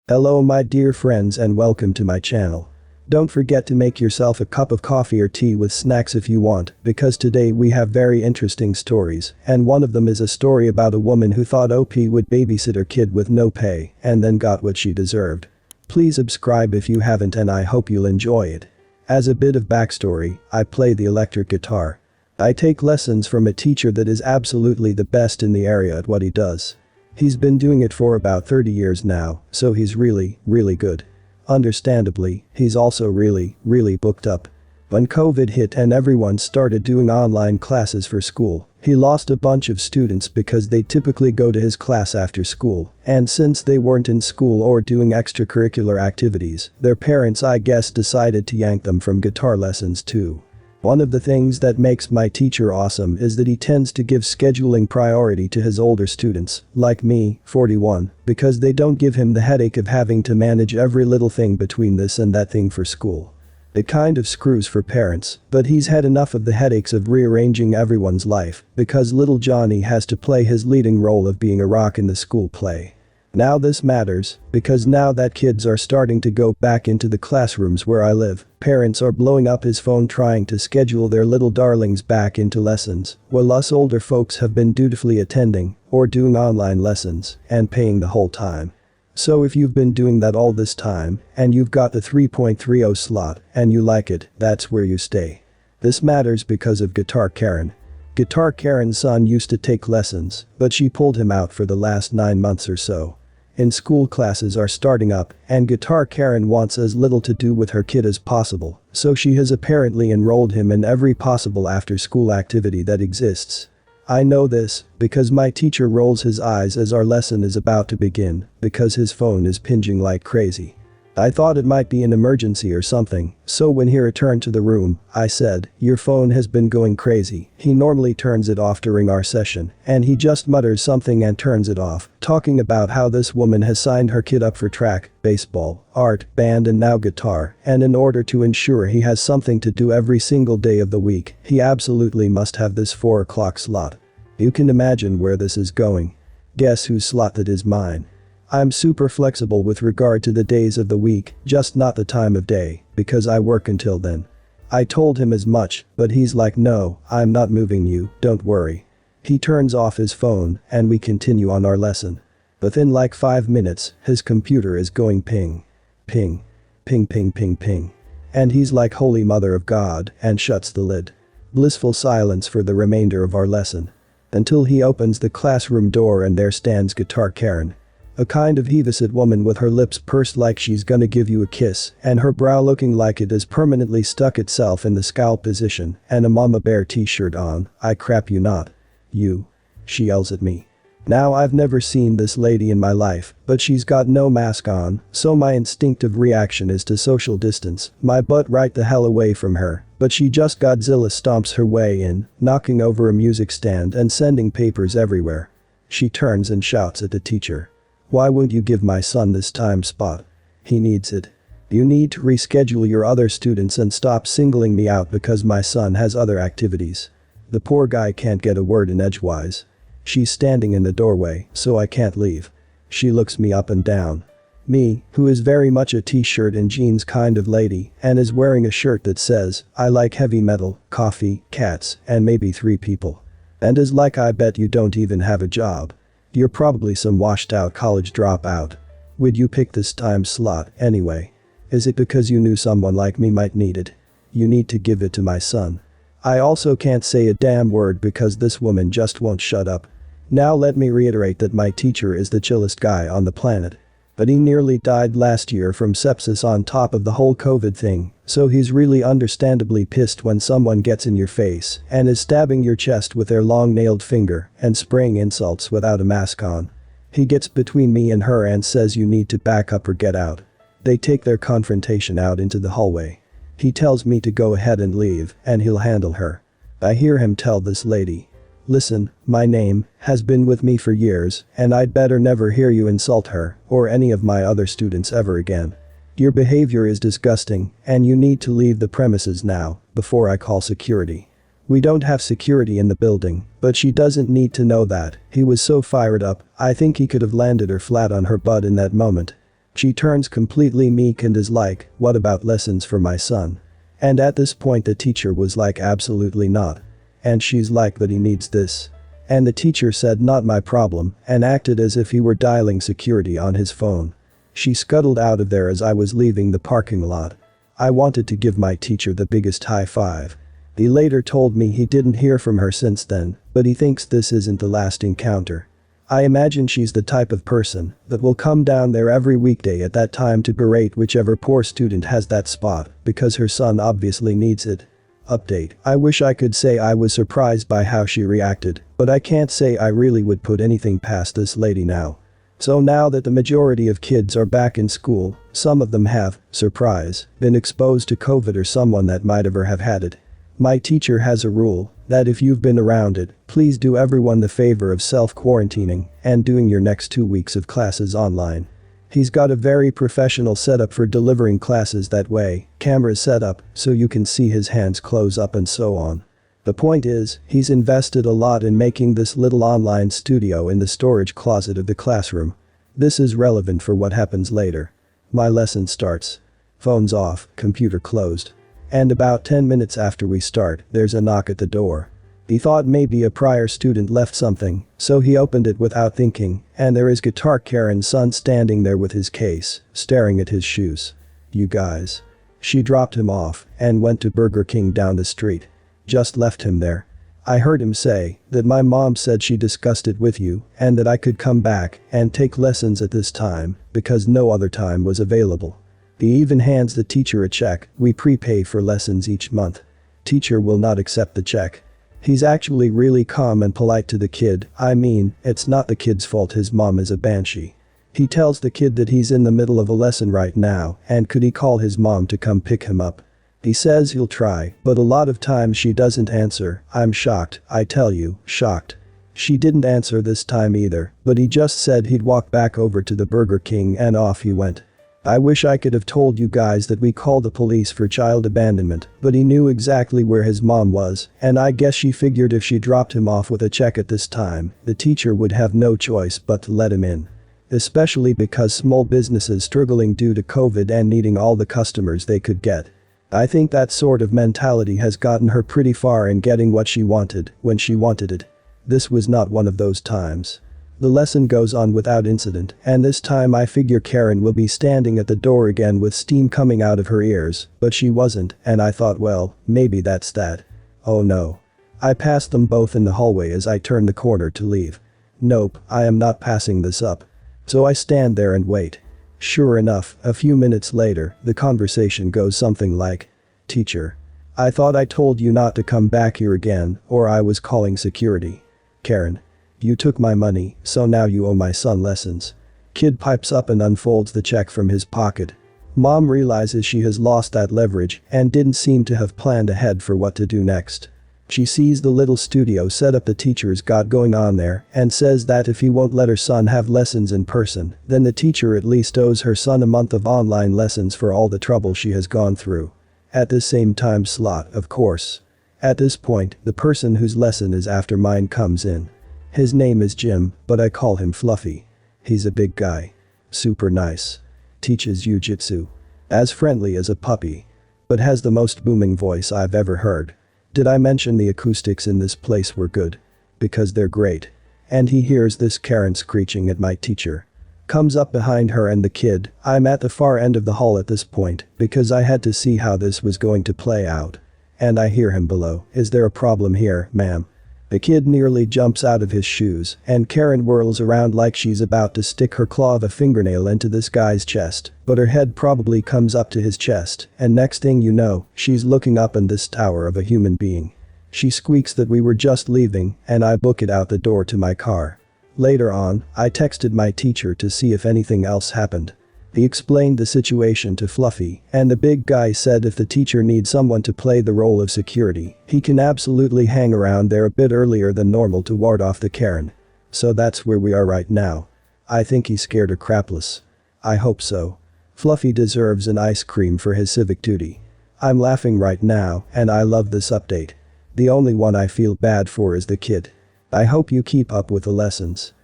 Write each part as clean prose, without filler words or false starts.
Hello my dear friends and welcome to my channel. Don't forget to make yourself a cup of coffee or tea with snacks if you want, because today we have very interesting stories, and one of them is a story about a woman who thought OP would babysit her kid with no pay and then got what she deserved. Please subscribe if you haven't and I hope you'll enjoy it. As a bit of backstory, I play the electric guitar. I take lessons from a teacher that is absolutely the best in the area at what he does. He's been doing it for about 30 years now, so he's really good. Understandably, he's also really booked up. When COVID hit and everyone started doing online classes for school, he lost a bunch of students because they typically go to his class after school, and since they weren't in school or doing extracurricular activities, their parents I guess decided to yank them from guitar lessons too. One of the things that makes my teacher awesome is that he tends to give scheduling priority to his older students, like me, 41, because they don't give him the headache of having to manage every little thing between this and that thing for school. It kind of screws for parents, but he's had enough of the headaches of rearranging everyone's life, because little Johnny has to play his leading role of being a rock in the school play. Now this matters, because now that kids are starting to go back into the classrooms where I live, parents are blowing up his phone trying to schedule their little darlings back into lessons, while us older folks have been dutifully attending, or doing online lessons, and paying the whole time. So if you've been doing that all this time, and you've got the 3.30 slot, and you like it, that's where you stay. This matters because of Guitar Karen. Guitar Karen's son used to take lessons, but she pulled him out for the last 9 months or so. In school classes are starting up, and Guitar Karen wants as little to do with her kid as possible, so she has apparently enrolled him in every possible after-school activity that exists. I know this, because my teacher rolls his eyes as our lesson is about to begin, because his phone is pinging like crazy. I thought it might be an emergency or something, so when he returned to the room, I said, "Your phone has been going crazy." He normally turns it off during our session, and he just mutters something and turns it off, talking about how this woman has signed her kid up for track, baseball, art, band and now guitar, and in order to ensure he has something to do every single day of the week, he absolutely must have this 4 o'clock slot. You can imagine where this is going. Guess whose slot that is? Mine. I'm super flexible with regard to the days of the week, just not the time of day, because I work until then. I told him as much, but he's like, "No, I'm not moving you, don't worry." He turns off his phone, and we continue on our lesson. Within like 5 minutes, his computer is going ping. Ping. Ping ping ping ping. And he's like, "Holy Mother of God," and shuts the lid. Blissful silence for the remainder of our lesson. Until he opens the classroom door and there stands Guitar Karen. A kind of heavised woman with her lips pursed like she's gonna give you a kiss, and her brow looking like it has permanently stuck itself in the scowl position, and a mama bear t-shirt on. "I crap you not. You." She yells at me. Now I've never seen this lady in my life, but she's got no mask on, so my instinctive reaction is to social distance my butt right the hell away from her, but she just Godzilla stomps her way in, knocking over a music stand and sending papers everywhere. She turns and shouts at the teacher. "Why won't you give my son this time spot? He needs it. You need to reschedule your other students and stop singling me out because my son has other activities." The poor guy can't get a word in edgewise. She's standing in the doorway, so I can't leave. She looks me up and down. Me, who is very much a t-shirt and jeans kind of lady, and is wearing a shirt that says, "I like heavy metal, coffee, cats, and maybe 3 people." And is like, "I bet you don't even have a job. You're probably some washed out college dropout. Would you pick this time slot anyway? Is it because you knew someone like me might need it? You need to give it to my son." I also can't say a damn word because this woman just won't shut up. Now let me reiterate that my teacher is the chillest guy on the planet. But he nearly died last year from sepsis on top of the whole COVID thing, so he's really understandably pissed when someone gets in your face and is stabbing your chest with their long-nailed finger and spraying insults without a mask on. He gets between me and her and says, "You need to back up or get out." They take their confrontation out into the hallway. He tells me to go ahead and leave, and he'll handle her. I hear him tell this lady, "Listen, my name has been with me for years, and I'd better never hear you insult her or any of my other students ever again. Your behavior is disgusting, and you need to leave the premises now, before I call security." We don't have security in the building, but she doesn't need to know that. He was so fired up, I think he could have landed her flat on her butt in that moment. She turns completely meek and is like, "What about lessons for my son?" And at this point the teacher was like, "Absolutely not." And she's like, "But he needs this." And the teacher said, "Not my problem," and acted as if he were dialing security on his phone. She scuttled out of there as I was leaving the parking lot. I wanted to give my teacher the biggest high five. He later told me he didn't hear from her since then, but he thinks this isn't the last encounter. I imagine she's the type of person that will come down there every weekday at that time to berate whichever poor student has that spot, because her son obviously needs it. Update: I wish I could say I was surprised by how she reacted, but I can't say I really would put anything past this lady now. So now that the majority of kids are back in school, some of them have, surprise, been exposed to COVID or someone that might ever have had it. My teacher has a rule that if you've been around it, please do everyone the favor of self-quarantining and doing your next 2 weeks of classes online. He's got a very professional setup for delivering classes that way, cameras set up so you can see his hands close up and so on. The point is, he's invested a lot in making this little online studio in the storage closet of the classroom. This is relevant for what happens later. My lesson starts. Phone's off, computer closed. And about 10 minutes after we start, there's a knock at the door. He thought maybe a prior student left something, so he opened it without thinking, and there is guitar Karen's son standing there with his case, staring at his shoes. "You guys." She dropped him off and went to Burger King down the street. Just left him there. I heard him say that my mom said she discussed it with you and that I could come back and take lessons at this time because no other time was available. He even hands the teacher a check. "We prepay for lessons each month." Teacher will not accept the check. He's actually really calm and polite to the kid. I mean, it's not the kid's fault his mom is a banshee. He tells the kid that he's in the middle of a lesson right now and could he call his mom to come pick him up. He says he'll try, but a lot of times she doesn't answer. I'm shocked, I tell you, shocked. She didn't answer this time either, but he just said he'd walk back over to the Burger King and off he went. I wish I could have told you guys that we called the police for child abandonment, but he knew exactly where his mom was, and I guess she figured if she dropped him off with a check at this time, the teacher would have no choice but to let him in. Especially because small businesses struggling due to COVID and needing all the customers they could get. I think that sort of mentality has gotten her pretty far in getting what she wanted when she wanted it. This was not one of those times. The lesson goes on without incident, and this time I figure Karen will be standing at the door again with steam coming out of her ears, but she wasn't, and I thought, well, maybe that's that. Oh no. I passed them both in the hallway as I turned the corner to leave. Nope, I am not passing this up. So I stand there and wait. Sure enough, a few minutes later, the conversation goes something like, "Teacher. I thought I told you not to come back here again, or I was calling security." Karen. "You took my money, so now you owe my son lessons." Kid pipes up and unfolds the check from his pocket. Mom realizes she has lost that leverage and didn't seem to have planned ahead for what to do next. She sees the little studio setup the teacher's got going on there and says that if he won't let her son have lessons in person, then the teacher at least owes her son a month of online lessons for all the trouble she has gone through. At the same time slot, of course. At this point, the person whose lesson is after mine comes in. His name is Jim, but I call him Fluffy. He's a big guy. Super nice. Teaches jiu-jitsu. As friendly as a puppy. But has the most booming voice I've ever heard. Did I mention the acoustics in this place were good? Because they're great. And he hears this Karen screeching at my teacher. Comes up behind her and the kid. I'm at the far end of the hall at this point because I had to see how this was going to play out. And I hear him below. "Is there a problem here, ma'am?" The kid nearly jumps out of his shoes, and Karen whirls around like she's about to stick her claw of a fingernail into this guy's chest, but her head probably comes up to his chest, and next thing you know, she's looking up in this tower of a human being. She squeaks that we were just leaving, and I book it out the door to my car. Later on, I texted my teacher to see if anything else happened. He explained the situation to Fluffy, and the big guy said if the teacher needs someone to play the role of security, he can absolutely hang around there a bit earlier than normal to ward off the Karen. So that's where we are right now. I think he's scared her crapless. I hope so. Fluffy deserves an ice cream for his civic duty. I'm laughing right now, and I love this update. The only one I feel bad for is the kid. I hope you keep up with the lessons.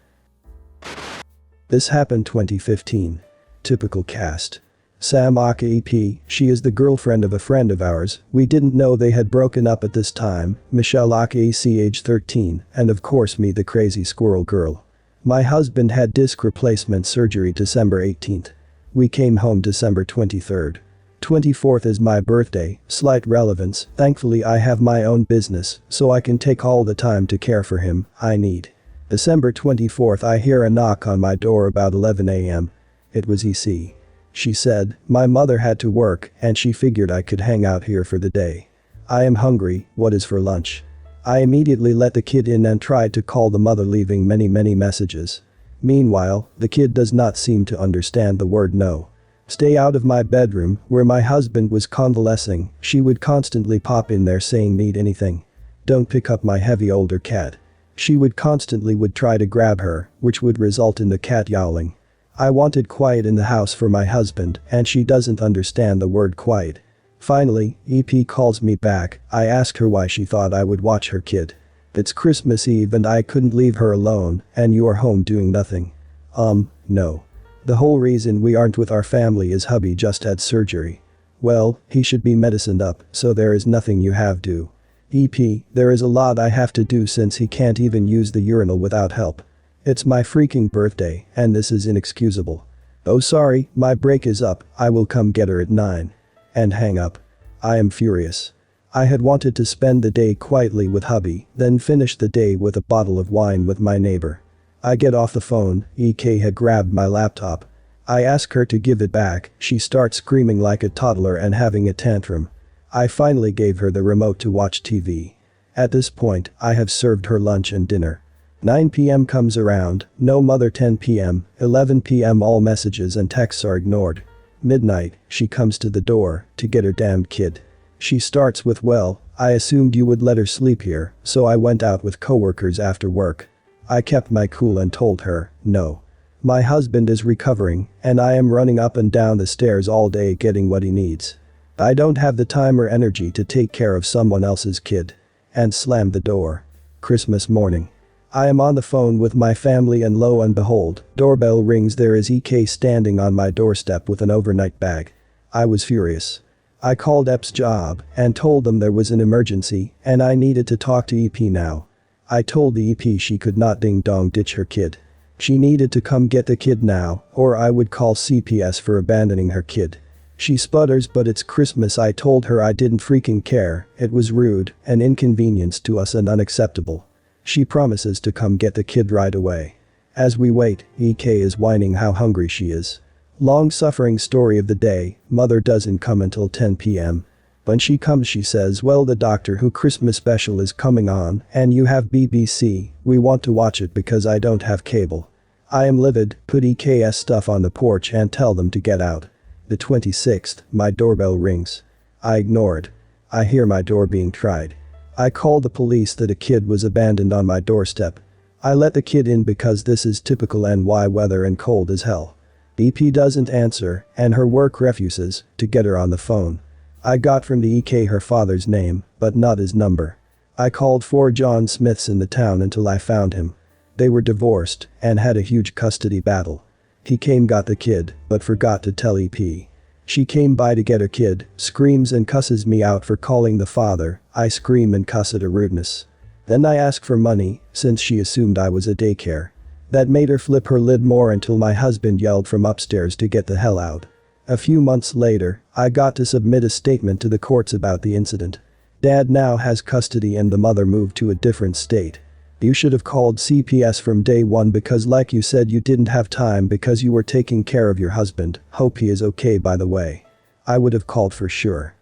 This happened 2015. typical cast. Sam aka EP, she is the girlfriend of a friend of ours, we didn't know they had broken up at this time, Michelle aka C age 13, and of course me the Crazy Squirrel Girl. My husband had disc replacement surgery December 18th. We came home December 23rd. 24th is my birthday, slight relevance, thankfully I have my own business, so I can take all the time to care for him I need. December 24th I hear a knock on my door about 11 a.m. It was EC. She said, my mother had to work and she figured I could hang out here for the day. I am hungry, what is for lunch? I immediately let the kid in and tried to call the mother leaving many messages. Meanwhile, the kid does not seem to understand the word no. Stay out of my bedroom, where my husband was convalescing, she would constantly pop in there saying need anything. Don't pick up my heavy older cat. She would try to grab her, which would result in the cat yowling. I wanted quiet in the house for my husband and she doesn't understand the word quiet. Finally, EP calls me back, I ask her why she thought I would watch her kid. It's Christmas Eve and I couldn't leave her alone and you're home doing nothing. No. The whole reason we aren't with our family is hubby just had surgery. Well, he should be medicined up, so there is nothing you have to. EP, there is a lot I have to do since he can't even use the urinal without help. It's my freaking birthday, and this is inexcusable. Oh sorry, my break is up, I will come get her at 9. And hang up. I am furious. I had wanted to spend the day quietly with hubby, then finish the day with a bottle of wine with my neighbor. I get off the phone, EK had grabbed my laptop. I ask her to give it back, she starts screaming like a toddler and having a tantrum. I finally gave her the remote to watch TV. At this point, I have served her lunch and dinner. 9 p.m. comes around, no mother 10 p.m., 11 p.m. all messages and texts are ignored. Midnight, she comes to the door to get her damned kid. She starts with well, I assumed you would let her sleep here, so I went out with coworkers after work. I kept my cool and told her, no. My husband is recovering and I am running up and down the stairs all day getting what he needs. I don't have the time or energy to take care of someone else's kid. And slammed the door. Christmas morning. I am on the phone with my family and lo and behold, doorbell rings there is EK standing on my doorstep with an overnight bag. I was furious. I called EP's job and told them there was an emergency and I needed to talk to EP now. I told the EP she could not ding dong ditch her kid. She needed to come get the kid now or I would call CPS for abandoning her kid. She sputters but it's Christmas I told her I didn't freaking care, it was rude, an inconvenience to us and unacceptable. She promises to come get the kid right away. As we wait, EK is whining how hungry she is. Long-suffering story of the day, mother doesn't come until 10 p.m. When she comes she says well the Doctor Who Christmas special is coming on and you have BBC, we want to watch it because I don't have cable. I am livid, put EK's stuff on the porch and tell them to get out. The 26th, my doorbell rings. I ignore it. I hear my door being tried. I call the police that a kid was abandoned on my doorstep. I let the kid in because this is typical NY weather and cold as hell. EP doesn't answer and her work refuses to get her on the phone. I got from the EK her father's name, but not his number. I called 4 John Smiths in the town until I found him. They were divorced and had a huge custody battle. He came got the kid, but forgot to tell EP. She came by to get her kid, screams and cusses me out for calling the father, I scream and cuss at her rudeness. Then I ask for money, since she assumed I was a daycare. That made her flip her lid more until my husband yelled from upstairs to get the hell out. A few months later, I got to submit a statement to the courts about the incident. Dad now has custody and the mother moved to a different state. You should have called CPS from day one because like you said you didn't have time because you were taking care of your husband, hope he is okay by the way. I would have called for sure.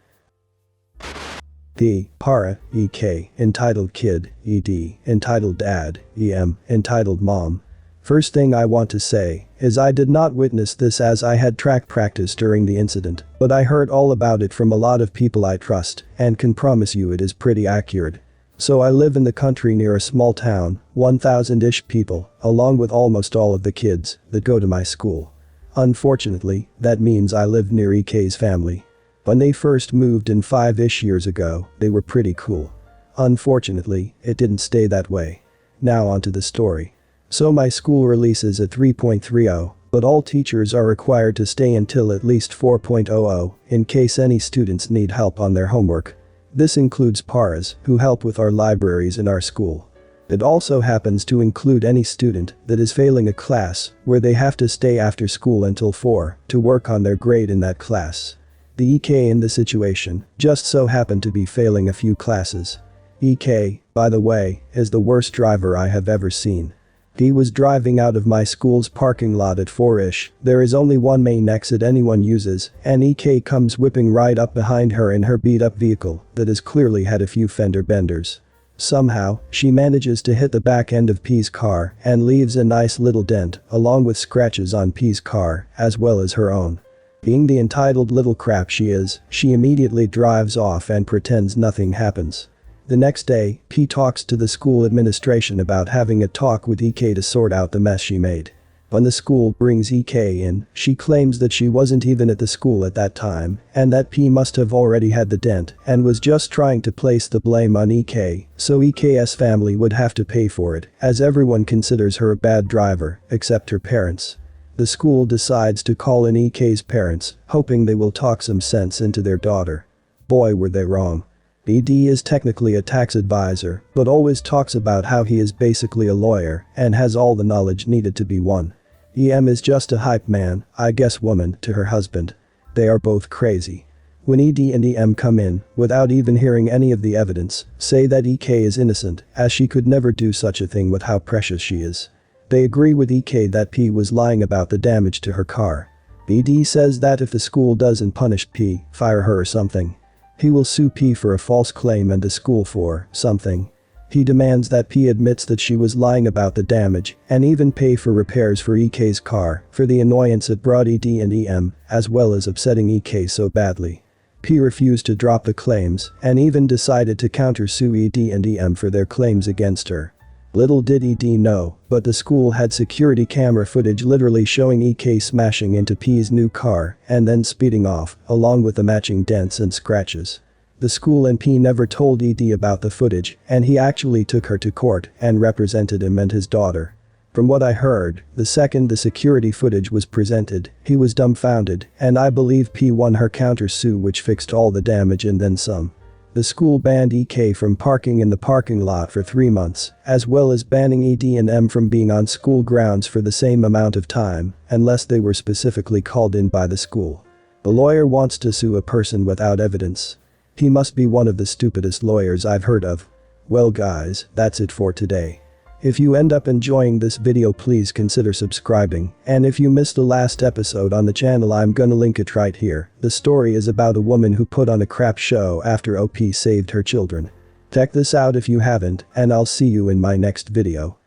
The para, EK, entitled kid, ED, entitled dad, EM, entitled mom. First thing I want to say is I did not witness this as I had track practice during the incident, but I heard all about it from a lot of people I trust and can promise you it is pretty accurate. So I live in the country near a small town, 1,000-ish people, along with almost all of the kids that go to my school. Unfortunately, that means I live near EK's family. When they first moved in 5-ish years ago, they were pretty cool. Unfortunately, it didn't stay that way. Now onto the story. So my school releases a 3.30, But all teachers are required to stay until at least 4.00 in case any students need help on their homework. This includes paras, who help with our libraries in our school. It also happens to include any student that is failing a class where they have to stay after school until 4 to work on their grade in that class. The EK in the situation just so happened to be failing a few classes. EK, by the way, is the worst driver I have ever seen. He was driving out of my school's parking lot at 4-ish. There is only one main exit anyone uses, and EK comes whipping right up behind her in her beat-up vehicle that has clearly had a few fender benders. Somehow, she manages to hit the back end of P's car and leaves a nice little dent along with scratches on P's car as well as her own. Being the entitled little crap she is, she immediately drives off and pretends nothing happens. The next day, P talks to the school administration about having a talk with EK to sort out the mess she made. When the school brings EK in, she claims that she wasn't even at the school at that time and that P must have already had the dent and was just trying to place the blame on EK, so EK's family would have to pay for it, as everyone considers her a bad driver, except her parents. The school decides to call in EK's parents, hoping they will talk some sense into their daughter. Boy, were they wrong. ED is technically a tax advisor, but always talks about how he is basically a lawyer and has all the knowledge needed to be one. EM is just a hype man, I guess woman, to her husband. They are both crazy. When ED and EM come in, without even hearing any of the evidence, say that EK is innocent, as she could never do such a thing with how precious she is. They agree with EK that P was lying about the damage to her car. ED says that if the school doesn't punish P, fire her or something. He will sue P for a false claim and the school for something. He demands that P admits that she was lying about the damage and even pay for repairs for EK's car for the annoyance it brought ED and EM, as well as upsetting EK so badly. P refused to drop the claims and even decided to counter-sue ED and EM for their claims against her. Little did ED know, but the school had security camera footage literally showing EK smashing into P's new car and then speeding off, along with the matching dents and scratches. The school and P never told ED about the footage, and he actually took her to court and represented him and his daughter. From what I heard, the second the security footage was presented, he was dumbfounded, and I believe P won her counter-sue, which fixed all the damage and then some. The school banned EK from parking in the parking lot for 3 months, as well as banning ED and M from being on school grounds for the same amount of time, unless they were specifically called in by the school. The lawyer wants to sue a person without evidence. He must be one of the stupidest lawyers I've heard of. Well guys, that's it for today. If you end up enjoying this video, please consider subscribing, and if you missed the last episode on the channel, I'm gonna link it right here. The story is about a woman who put on a crap show after OP saved her children. Check this out if you haven't, and I'll see you in my next video.